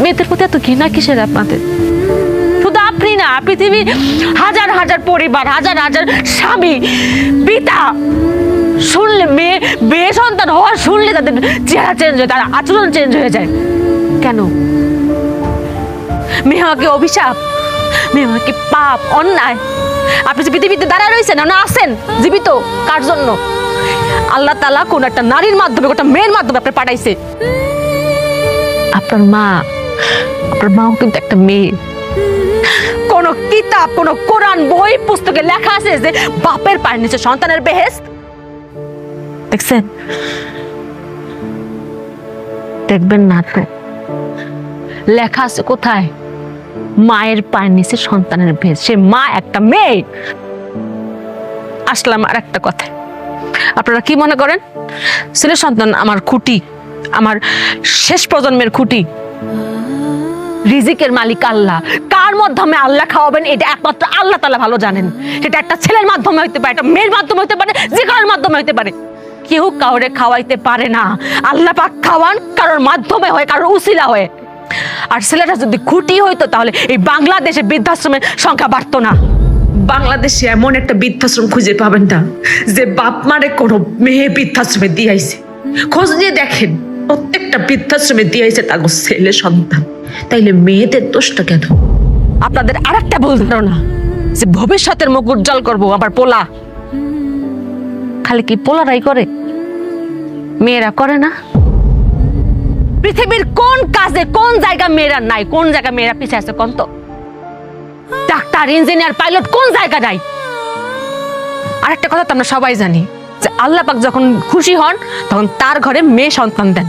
মেয়েদের প্রতি এত ঘৃণা কিসের আপনাদের? শুধু আপনি না, পৃথিবীর হাজার হাজার পরিবার, হাজার হাজার স্বামী, পিতা শুনলে মেয়ে সন্তান হওয়ার শুনলে তাদের চেহারা চেঞ্জ হয়, তার আচরণ চেঞ্জ হয়ে যায়। কেন? মেয়ে হওয়াকে অভিশাপ, মেয়ে হওয়াকে পাপ, অন্যায়? আপনি যে পৃথিবীতে দাঁড়ায় রয়েছেন না আছেন জীবিত, কার জন্য? আল্লাহ তাআলা কোন একটা নারীর মাধ্যমে, একটা মেয়ের মাধ্যমে আপনি পাঠাইছে। আপনার মাও কিন্তু একটা মেয়ে। কোন কিতাব, কোন কোরআন বই পুস্তকে লেখা আছে যে বাপের পায়ের নিচে সন্তানের বেহেশত? দেখছেন? দেখবেন না তো। লেখা আছে কোথায়? মায়ের পায়ের নিচে সন্তানের বেহেশত। সে মা একটা মেয়ে। আসলাম আর একটা কথা, আপনারা কি মনে করেন ছেলে সন্তান আমার খুঁটি, আমার শেষ প্রজন্মের খুঁটি? রিজিকের মালিক আল্লাহ। কার মাধ্যমে আল্লাহ খাওয়াবেন এটা একমাত্র আল্লাহ তাআলা ভালো জানেন। সেটা একটা ছেলের মাধ্যমে হইতে পারে, একটা মেয়ের মাধ্যমে হইতে পারে, যে কারোর মাধ্যমে হইতে পারে। কেউ কাউরে খাওয়াইতে পারে না। আল্লাহ পাক খাওয়ান কারোর মাধ্যমে হয়, কারোর উসিলা হয়। আর ছেলেটা যদি খুঁটি হইতো তাহলে এই বাংলাদেশে বৃদ্ধাশ্রমের সংখ্যা বাড়তো না। বাংলাদেশে এমন একটা বৃদ্ধাশ্রম খুঁজে পাবেন না যে বাপ মারে কোনো মেয়ে বৃদ্ধাশ্রমে দিয়াইছে। খোঁজ নিয়ে দেখেন, প্রত্যেকটা বৃদ্ধাশ্রমে দিয়াইছে তার ছেলে সন্তান। তাইলে মেয়েদের দোষটা কেন? আপনাদের আরেকটা ভুল ধারণা যে ভবিষ্যতের মুখ উজ্জ্বল করবো আবার পোলা। খালি কি পোলারাই করে? মেয়েরা করে না? পৃথিবীর কোন কাজে কোন জায়গা মেয়েরা নাই? কোন জায়গা মেয়েরা পিছিয়ে আছে কোন তো? ডাক্তার, ইঞ্জিনিয়ার, পাইলট কোন জায়গা নাই? আরেকটা কথা তো আমরা সবাই জানি যে আল্লাহ পাক যখন খুশি হন তখন তার ঘরে মেয়ে সন্তান দেন।